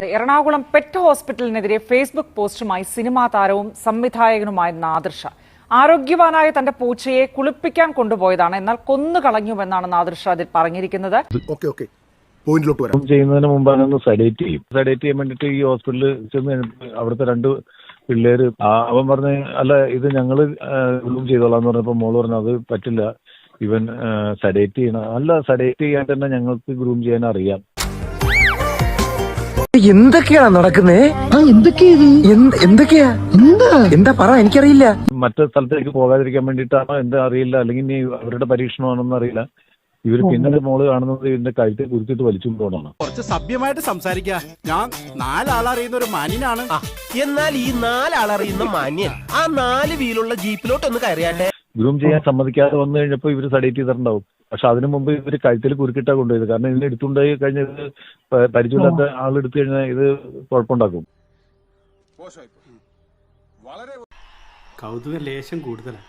അതെ, Ernakulam pet ഹോസ്പിറ്റലിനെതിരെ Facebook പോസ്റ്റുമായി cinema താരവും സംവിധായകനുമായ നാദിർ ഷാ. ആരോഗ്യവാനായ തന്റെ പൂച്ചയെ കുളിപ്പിക്കാൻ കൊണ്ടുപോയതാണ്, എന്നാൽ കൊന്നുകളഞ്ഞുവെന്നാണ് നാദിർ ഷാ അതിൽ പറഞ്ഞിരിക്കുന്നത്. ചെയ്യുന്നതിന് മുമ്പാണ് സെഡേറ്റ് ചെയ്യും. സെഡേറ്റ് ചെയ്യാൻ വേണ്ടിട്ട് ഈ ഹോസ്പിറ്റലിൽ ചെന്ന് അവിടുത്തെ രണ്ട് പിള്ളേര് അവൻ പറഞ്ഞ അല്ല ഇത് ഞങ്ങള് ഗ്രൂം ചെയ്തോളാന്ന് പറഞ്ഞപ്പോ മോള് പറഞ്ഞു അത് പറ്റില്ല, ഇവൻ സെഡേറ്റ് ചെയ്യണം. അല്ല, സെഡേറ്റ് ചെയ്യാൻ തന്നെ ഞങ്ങൾക്ക് ഗ്രൂം ചെയ്യാൻ അറിയാം. എന്തൊക്കെയാ നടക്കുന്നേ? എന്തൊക്കെയാ എന്താ പറ, എനിക്കറിയില്ല. മറ്റു സ്ഥലത്തേക്ക് പോകാതിരിക്കാൻ വേണ്ടിയിട്ടാണോ എന്താ അറിയില്ല, അല്ലെങ്കിൽ ഇനി അവരുടെ പരീക്ഷണമാണെന്ന് അറിയില്ല. ഇവര് പിന്നീട് മോള് കാണുന്നത് ഇതിന്റെ കഴുത്തിൽ കുറിച്ചിട്ട് വലിച്ചുകൊണ്ടാണ്. കുറച്ച് സഭ്യമായിട്ട് സംസാരിക്കാ. ഞാൻ 4 ആളറിയുന്ന ഒരു മാന്യനാണ്. എന്നാൽ ഈ 4 ആളറിയുന്ന മാന്യൻ ആ 4 വീലുള്ള ജീപ്പിലോട്ടൊന്ന് കയറിയാട്ടെ. ഗ്രൂം ചെയ്യാൻ സമ്മതിക്കാതെ വന്നു കഴിഞ്ഞപ്പോൾ ഇവര് സെഡേറ്റ് ചെയ്തിട്ടുണ്ടാവും. പക്ഷെ അതിനു മുമ്പ് ഇവര് കഴുത്തിൽ കുരുക്കിട്ടാ കൊണ്ടുപോയത്. കാരണം ഇതിന് എടുത്തുണ്ടായി കഴിഞ്ഞാൽ ഇത് പരിചയമില്ലാത്ത ആളെടുത്തു കഴിഞ്ഞാൽ ഇത് കുഴപ്പമുണ്ടാക്കും. കൗതുക ലേശം കൂടുതലാണ്.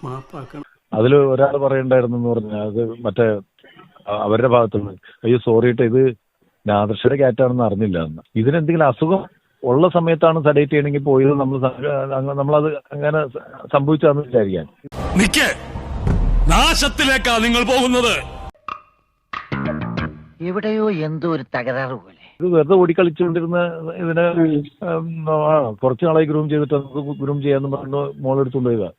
മാപ്പാക്കണം. അതിൽ ഒരാൾ പറയണ്ടായിരുന്നു എന്ന് പറഞ്ഞാൽ അത് മറ്റേ അവരുടെ ഭാഗത്തുനിന്ന്, അയ്യോ സോറിയിട്ട് ഇത് നാദർഷയുടെ ക്യാറ്റാണെന്ന് അറിഞ്ഞില്ല എന്ന്. ഇതിനെന്തെങ്കിലും അസുഖം ഉള്ള സമയത്താണ് സെഡേറ്റ് ചെയ്യണമെങ്കിൽ പോയത് നമ്മളത് അങ്ങനെ സംഭവിച്ചാന്ന് വിചാരിക്കാൻ. നാശത്തിലേക്കാ നിങ്ങൾ പോകുന്നത്. എവിടെയോ എന്തോ ഒരു തകരാറ് പോലെ. ഇത് വെറുതെ ഓടിക്കളിച്ചുകൊണ്ടിരുന്ന ഇതിനെ കുറച്ചു നാളായി ഗ്രൂം ചെയ്തിട്ട് ഗ്രൂം ചെയ്യാന്ന് പറഞ്ഞു മോളെടുത്തുകൊണ്ടുപോയതാ.